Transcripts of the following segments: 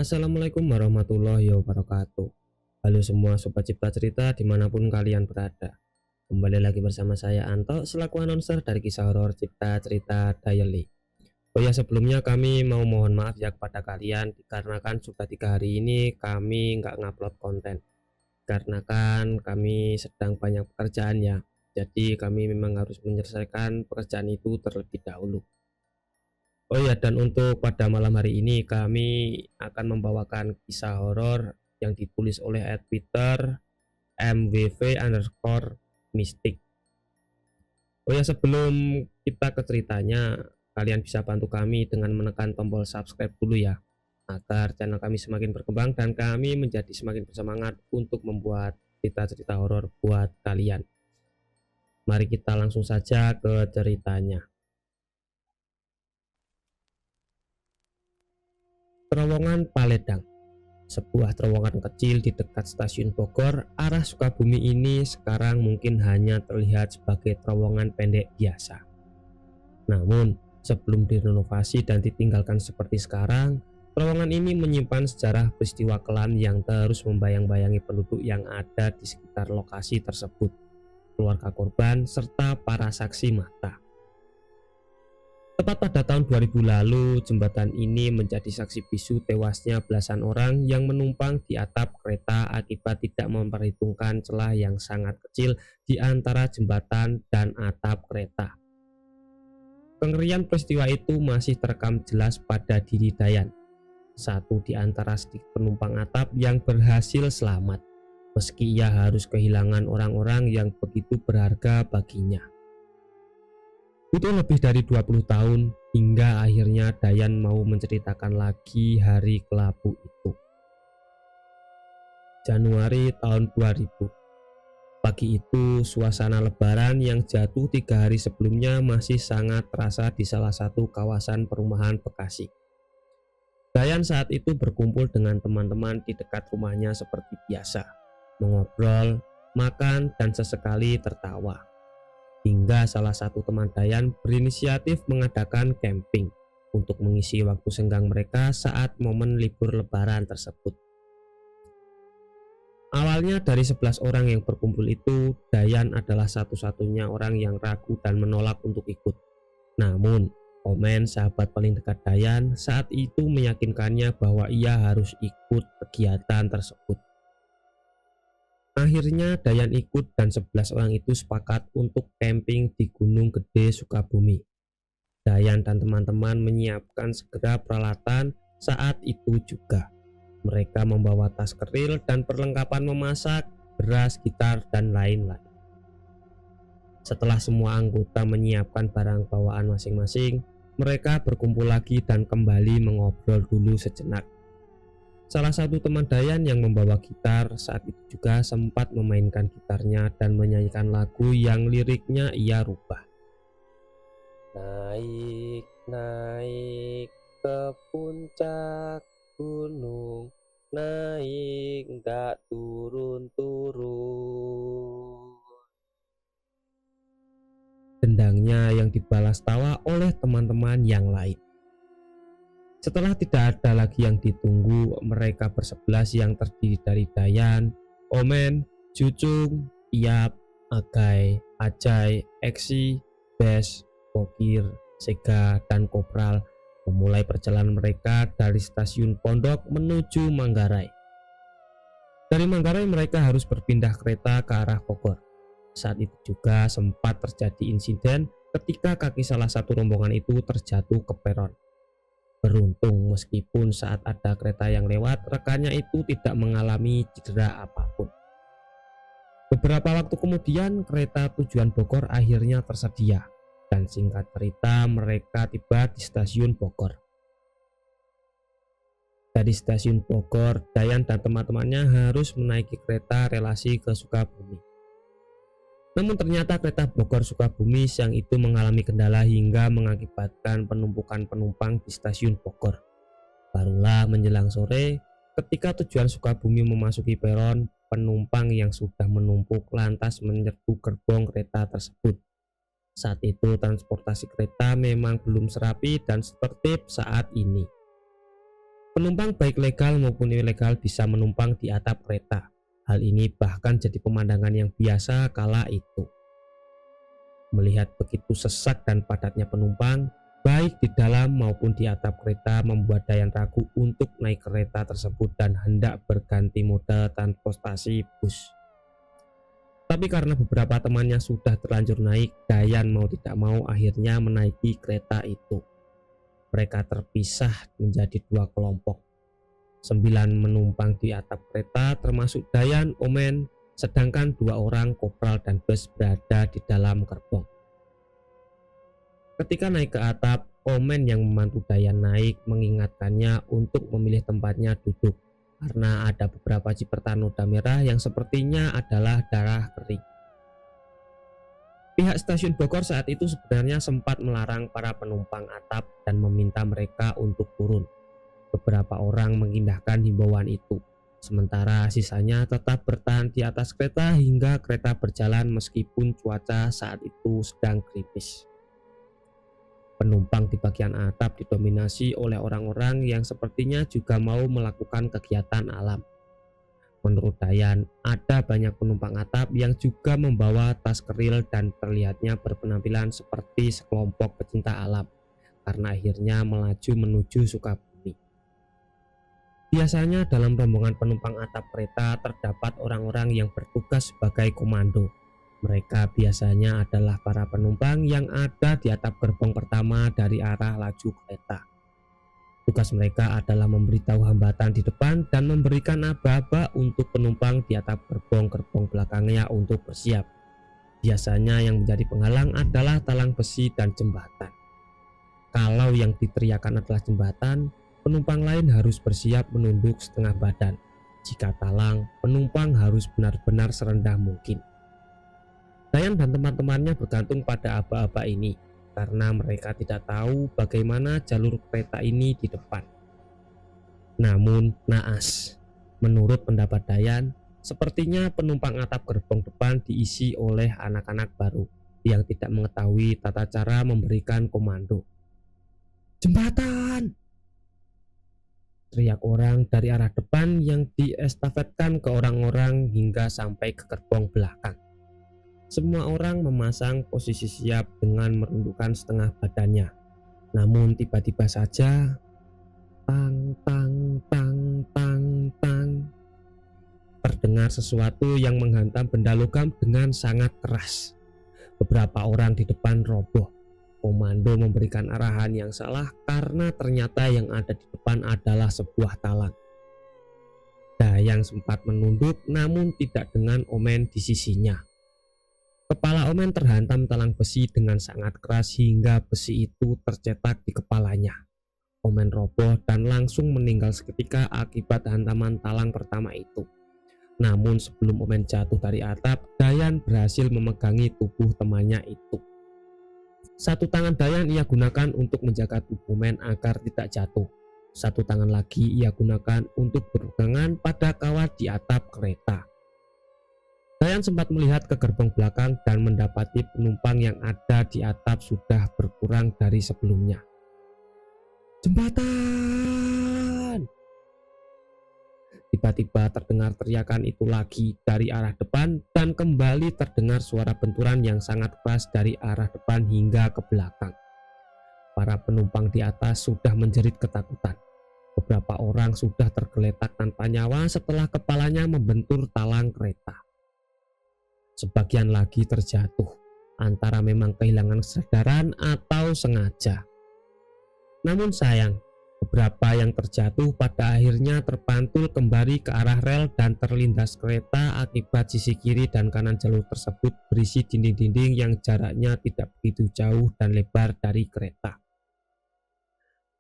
Assalamualaikum warahmatullahi wabarakatuh. Halo semua sobat Cipta Cerita dimanapun kalian berada. Kembali lagi bersama saya Anto selaku announcer dari kisah horor Cipta Cerita Diary. Oh ya, sebelumnya kami mau mohon maaf ya kepada kalian dikarenakan sudah 3 hari ini kami nggak ngupload konten. Karena kan kami sedang banyak pekerjaan ya. Jadi kami memang harus menyelesaikan pekerjaan itu terlebih dahulu. Oh ya, dan untuk pada malam hari ini kami akan membawakan kisah horor yang ditulis oleh @Twitter MWV_Mystic. Oh ya, sebelum kita ke ceritanya, kalian bisa bantu kami dengan menekan tombol subscribe dulu ya, agar channel kami semakin berkembang dan kami menjadi semakin bersemangat untuk membuat cerita-cerita horor buat kalian. Mari kita langsung saja ke ceritanya. Terowongan Paledang. Sebuah terowongan kecil di dekat stasiun Bogor, arah Sukabumi ini sekarang mungkin hanya terlihat sebagai terowongan pendek biasa. Namun, sebelum direnovasi dan ditinggalkan seperti sekarang, terowongan ini menyimpan sejarah peristiwa kelam yang terus membayang-bayangi penduduk yang ada di sekitar lokasi tersebut, keluarga korban, serta para saksi mata. Tepat pada tahun 2000 lalu, jembatan ini menjadi saksi bisu tewasnya belasan orang yang menumpang di atap kereta akibat tidak memperhitungkan celah yang sangat kecil di antara jembatan dan atap kereta. Kengerian peristiwa itu masih terekam jelas pada diri Dayan, satu di antara sedikit penumpang atap yang berhasil selamat, meski ia harus kehilangan orang-orang yang begitu berharga baginya. Butuh lebih dari 20 tahun hingga akhirnya Dayan mau menceritakan lagi hari kelabu itu. Januari tahun 2000. Pagi itu suasana lebaran yang jatuh 3 hari sebelumnya masih sangat terasa di salah satu kawasan perumahan Bekasi. Dayan saat itu berkumpul dengan teman-teman di dekat rumahnya seperti biasa, mengobrol, makan, dan sesekali tertawa. Hingga salah satu teman Dayan berinisiatif mengadakan camping untuk mengisi waktu senggang mereka saat momen libur lebaran tersebut. Awalnya dari 11 orang yang berkumpul itu, Dayan adalah satu-satunya orang yang ragu dan menolak untuk ikut. Namun, Omen, sahabat paling dekat Dayan, saat itu meyakinkannya bahwa ia harus ikut kegiatan tersebut. Akhirnya Dayan ikut dan 11 orang itu sepakat untuk camping di Gunung Gede, Sukabumi. Dayan dan teman-teman menyiapkan segera peralatan saat itu juga. Mereka membawa tas keril dan perlengkapan memasak, beras, gitar, dan lain-lain. Setelah semua anggota menyiapkan barang bawaan masing-masing, mereka berkumpul lagi dan kembali mengobrol dulu sejenak. Salah satu teman Dayan yang membawa gitar saat itu juga sempat memainkan gitarnya dan menyanyikan lagu yang liriknya ia rubah. Naik, naik ke puncak gunung, naik nggak turun-turun. Dendangnya yang dibalas tawa oleh teman-teman yang lain. Setelah tidak ada lagi yang ditunggu, mereka bersebelas yang terdiri dari Dayan, Omen, Jucung, Iap, Agai, Ajay, Eksi, Bes, Pokir, Sega, dan Kopral memulai perjalanan mereka dari stasiun Pondok menuju Manggarai. Dari Manggarai mereka harus berpindah kereta ke arah Bogor. Saat itu juga sempat terjadi insiden ketika kaki salah satu rombongan itu terjatuh ke peron. Beruntung meskipun saat ada kereta yang lewat, rekannya itu tidak mengalami cedera apapun. Beberapa waktu kemudian kereta tujuan Bogor akhirnya tersedia dan singkat cerita mereka tiba di stasiun Bogor. Dari stasiun Bogor, Dayan dan teman-temannya harus menaiki kereta relasi ke Sukabumi. Namun ternyata kereta Bogor-Sukabumi siang itu mengalami kendala hingga mengakibatkan penumpukan penumpang di stasiun Bogor. Barulah menjelang sore, ketika tujuan Sukabumi memasuki peron, penumpang yang sudah menumpuk lantas menyerbu gerbong kereta tersebut. Saat itu transportasi kereta memang belum serapi dan setertib saat ini. Penumpang baik legal maupun ilegal bisa menumpang di atap kereta. Hal ini bahkan jadi pemandangan yang biasa kala itu. Melihat begitu sesak dan padatnya penumpang, baik di dalam maupun di atap kereta, membuat Dayan ragu untuk naik kereta tersebut dan hendak berganti moda transportasi bus. Tapi karena beberapa temannya sudah terlanjur naik, Dayan mau tidak mau akhirnya menaiki kereta itu. Mereka terpisah menjadi dua kelompok. 9 menumpang di atap kereta termasuk Dayan, Omen, sedangkan 2 orang kopral dan bus berada di dalam gerbong. Ketika naik ke atap, Omen yang membantu Dayan naik mengingatkannya untuk memilih tempatnya duduk karena ada beberapa cipratan noda merah yang sepertinya adalah darah kering. Pihak stasiun Bogor saat itu sebenarnya sempat melarang para penumpang atap dan meminta mereka untuk turun. Beberapa orang mengindahkan himbauan itu, sementara sisanya tetap bertahan di atas kereta hingga kereta berjalan meskipun cuaca saat itu sedang gerimis. Penumpang di bagian atap didominasi oleh orang-orang yang sepertinya juga mau melakukan kegiatan alam. Menurut Dayan, ada banyak penumpang atap yang juga membawa tas keril dan terlihatnya berpenampilan seperti sekelompok pecinta alam, karena akhirnya melaju menuju Sukabumi. Biasanya dalam rombongan penumpang atap kereta terdapat orang-orang yang bertugas sebagai komando. Mereka biasanya adalah para penumpang yang ada di atap gerbong pertama dari arah laju kereta. Tugas mereka adalah memberitahu hambatan di depan dan memberikan aba-aba untuk penumpang di atap gerbong-gerbong belakangnya untuk bersiap. Biasanya yang menjadi penghalang adalah talang besi dan jembatan. Kalau yang diteriakan adalah jembatan, penumpang lain harus bersiap menunduk setengah badan. Jika talang, penumpang harus benar-benar serendah mungkin. Dayan dan teman-temannya bergantung pada aba-aba ini karena mereka tidak tahu bagaimana jalur kereta ini di depan. Namun naas, menurut pendapat Dayan, sepertinya penumpang atap gerbong depan diisi oleh anak-anak baru yang tidak mengetahui tata cara memberikan komando. "Jembatan!" teriak orang dari arah depan yang diestafetkan ke orang-orang hingga sampai ke gerbong belakang. Semua orang memasang posisi siap dengan merundukkan setengah badannya. Namun tiba-tiba saja, tang tang tang tang tang, terdengar sesuatu yang menghantam benda logam dengan sangat keras. Beberapa orang di depan roboh. Komando memberikan arahan yang salah karena ternyata yang ada di depan adalah sebuah talang. Dayan sempat menunduk namun tidak dengan Omen di sisinya. Kepala Omen terhantam talang besi dengan sangat keras hingga besi itu tercetak di kepalanya. Omen roboh dan langsung meninggal seketika akibat hantaman talang pertama itu. Namun sebelum Omen jatuh dari atap, Dayan berhasil memegangi tubuh temannya itu. Satu tangan Dayan ia gunakan untuk menjaga tubuh Omen agar tidak jatuh. Satu tangan lagi ia gunakan untuk berpegangan pada kawat di atap kereta. Dayan sempat melihat ke gerbong belakang dan mendapati penumpang yang ada di atap sudah berkurang dari sebelumnya. "Jembatan!" Tiba-tiba terdengar teriakan itu lagi dari arah depan dan kembali terdengar suara benturan yang sangat keras dari arah depan hingga ke belakang. Para penumpang di atas sudah menjerit ketakutan. Beberapa orang sudah tergeletak tanpa nyawa setelah kepalanya membentur talang kereta. Sebagian lagi terjatuh, antara memang kehilangan kesadaran atau sengaja. Namun sayang, beberapa yang terjatuh pada akhirnya terpantul kembali ke arah rel dan terlindas kereta akibat sisi kiri dan kanan jalur tersebut berisi dinding-dinding yang jaraknya tidak begitu jauh dan lebar dari kereta.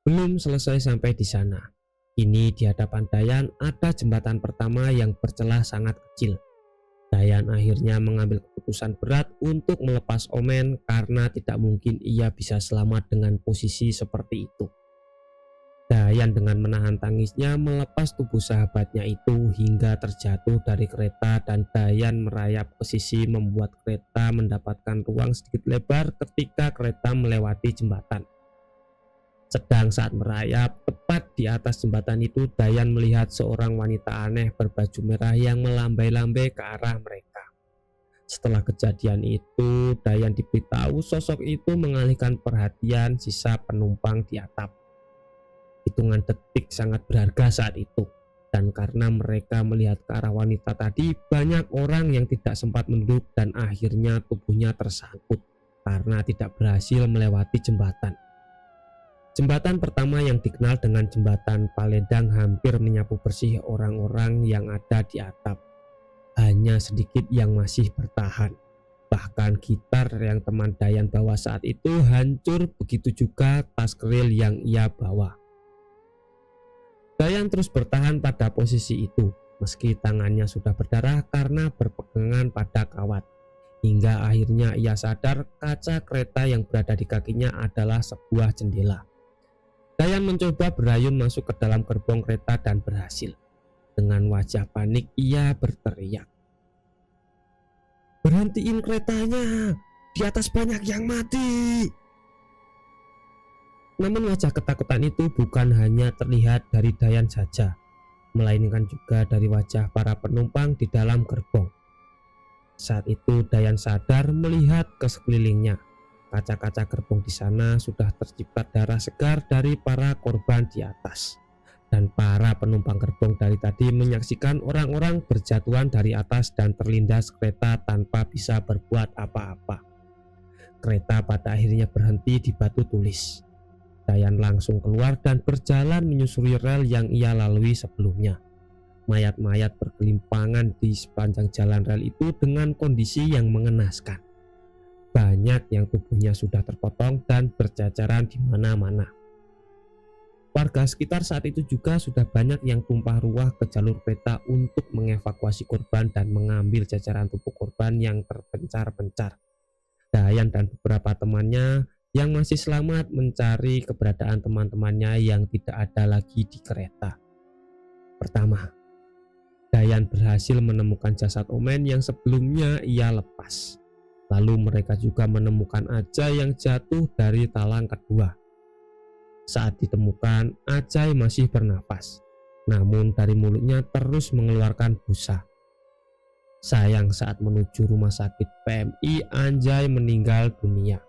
Belum selesai sampai di sana. Kini di hadapan Dayan ada jembatan pertama yang bercelah sangat kecil. Dayan akhirnya mengambil keputusan berat untuk melepas Omen karena tidak mungkin ia bisa selamat dengan posisi seperti itu. Dayan dengan menahan tangisnya melepas tubuh sahabatnya itu hingga terjatuh dari kereta dan Dayan merayap ke sisi membuat kereta mendapatkan ruang sedikit lebar ketika kereta melewati jembatan. Sedang saat merayap, tepat di atas jembatan itu Dayan melihat seorang wanita aneh berbaju merah yang melambai-lambai ke arah mereka. Setelah kejadian itu, Dayan diberitahu sosok itu mengalihkan perhatian sisa penumpang di atap. Hitungan detik sangat berharga saat itu, dan karena mereka melihat ke arah wanita tadi, banyak orang yang tidak sempat menunduk dan akhirnya tubuhnya tersangkut karena tidak berhasil melewati jembatan. Jembatan pertama yang dikenal dengan jembatan Palembang hampir menyapu bersih orang-orang yang ada di atap. Hanya sedikit yang masih bertahan. Bahkan gitar yang teman Dayan bawa saat itu hancur, begitu juga tas keril yang ia bawa. Dayan terus bertahan pada posisi itu, meski tangannya sudah berdarah karena berpegangan pada kawat. Hingga akhirnya ia sadar kaca kereta yang berada di kakinya adalah sebuah jendela. Dayan mencoba berayun masuk ke dalam gerbong kereta dan berhasil. Dengan wajah panik ia berteriak, "Berhentiin keretanya, di atas banyak yang mati." Namun wajah ketakutan itu bukan hanya terlihat dari Dayan saja, melainkan juga dari wajah para penumpang di dalam gerbong. Saat itu Dayan sadar melihat ke sekelilingnya. Kaca-kaca gerbong di sana sudah terciprat darah segar dari para korban di atas. Dan para penumpang gerbong dari tadi menyaksikan orang-orang berjatuhan dari atas dan terlindas kereta tanpa bisa berbuat apa-apa. Kereta pada akhirnya berhenti di Batu Tulis. Dayan langsung keluar dan berjalan menyusuri rel yang ia lalui sebelumnya. Mayat-mayat bergelimpangan di sepanjang jalan rel itu dengan kondisi yang mengenaskan. Banyak yang tubuhnya sudah terpotong dan berceceran di mana-mana. Warga sekitar saat itu juga sudah banyak yang tumpah ruah ke jalur kereta untuk mengevakuasi korban dan mengambil jajaran tubuh korban yang terpencar-pencar. Dayan dan beberapa temannya yang masih selamat mencari keberadaan teman-temannya yang tidak ada lagi di kereta. Pertama, Dayan berhasil menemukan jasad Omen yang sebelumnya ia lepas. Lalu mereka juga menemukan Ajay yang jatuh dari talang kedua. Saat ditemukan, Ajay masih bernafas, namun dari mulutnya terus mengeluarkan busa. Sayang saat menuju rumah sakit PMI, Ajay meninggal dunia.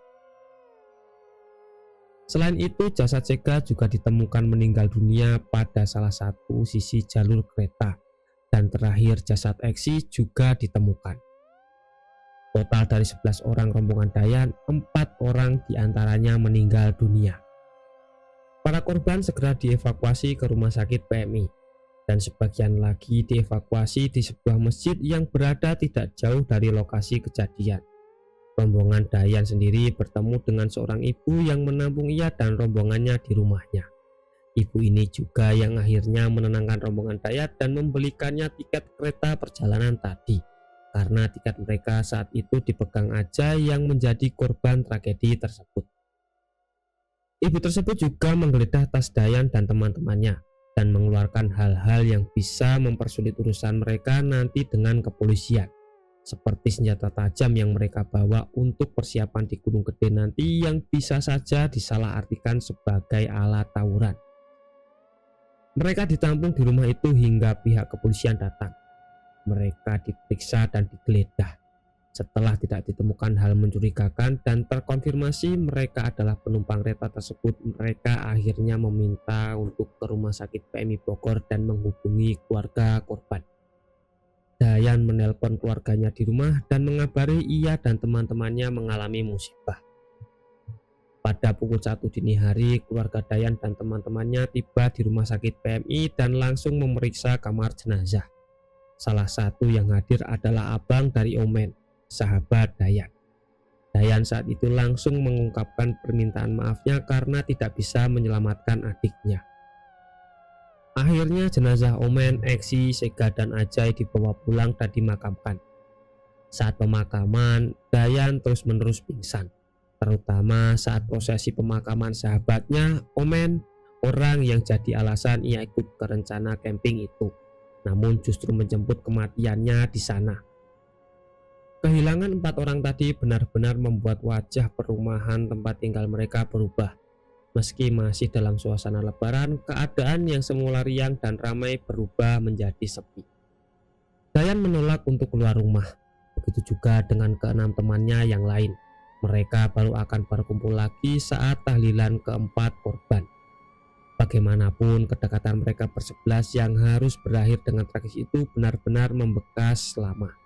Selain itu, jasad Sega juga ditemukan meninggal dunia pada salah satu sisi jalur kereta. Dan terakhir jasad Eksi juga ditemukan. Total dari 11 orang rombongan Dayan, 4 orang diantaranya meninggal dunia. Para korban segera dievakuasi ke rumah sakit PMI dan sebagian lagi dievakuasi di sebuah masjid yang berada tidak jauh dari lokasi kejadian. Rombongan Dayan sendiri bertemu dengan seorang ibu yang menampung ia dan rombongannya di rumahnya. Ibu ini juga yang akhirnya menenangkan rombongan Dayan dan membelikannya tiket kereta perjalanan tadi. Karena tiket mereka saat itu dipegang Ajay yang menjadi korban tragedi tersebut. Ibu tersebut juga menggeledah tas Dayan dan teman-temannya dan mengeluarkan hal-hal yang bisa mempersulit urusan mereka nanti dengan kepolisian, seperti senjata tajam yang mereka bawa untuk persiapan di Gunung Gede nanti yang bisa saja disalahartikan sebagai alat tawuran. Mereka ditampung di rumah itu hingga pihak kepolisian datang. Mereka diperiksa dan digeledah. Setelah tidak ditemukan hal mencurigakan dan terkonfirmasi mereka adalah penumpang kereta tersebut, mereka akhirnya meminta untuk ke rumah sakit PMI Bogor dan menghubungi keluarga korban. Dayan menelpon keluarganya di rumah dan mengabari ia dan teman-temannya mengalami musibah. Pada pukul 1 dini hari, keluarga Dayan dan teman-temannya tiba di rumah sakit PMI dan langsung memeriksa kamar jenazah. Salah satu yang hadir adalah abang dari Omen, sahabat Dayan. Dayan saat itu langsung mengungkapkan permintaan maafnya karena tidak bisa menyelamatkan adiknya. Akhirnya jenazah Omen, Eksi, Sega, dan Ajay dibawa pulang dan dimakamkan. Saat pemakaman, Dayan terus-menerus pingsan, terutama saat prosesi pemakaman sahabatnya, Omen, orang yang jadi alasan ia ikut ke rencana camping itu, namun justru menjemput kematiannya di sana. Kehilangan 4 orang tadi benar-benar membuat wajah perumahan tempat tinggal mereka berubah. Meski masih dalam suasana lebaran, keadaan yang semula riang dan ramai berubah menjadi sepi. Dayan menolak untuk keluar rumah. Begitu juga dengan keenam temannya yang lain. Mereka baru akan berkumpul lagi saat tahlilan keempat korban. Bagaimanapun, kedekatan mereka bersebelas yang harus berakhir dengan tragis itu benar-benar membekas lama.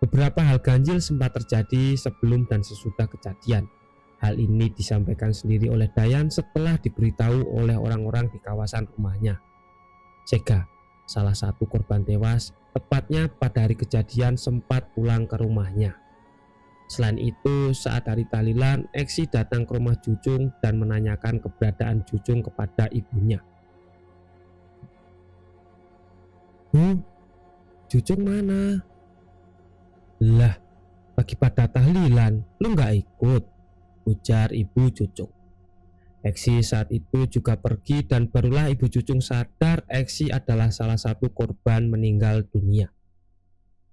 Beberapa hal ganjil sempat terjadi sebelum dan sesudah kejadian. Hal ini disampaikan sendiri oleh Dayan setelah diberitahu oleh orang-orang di kawasan rumahnya. Sega, salah satu korban tewas, tepatnya pada hari kejadian sempat pulang ke rumahnya. Selain itu, saat hari tahlilan, Eksi datang ke rumah Jujung dan menanyakan keberadaan Jujung kepada ibunya. "Bu, Jujung mana?" "Lah, lagi pada tahlilan, lu nggak ikut?" ujar ibu Jujung. Eksi saat itu juga pergi dan barulah ibu Jujung sadar Eksi adalah salah satu korban meninggal dunia.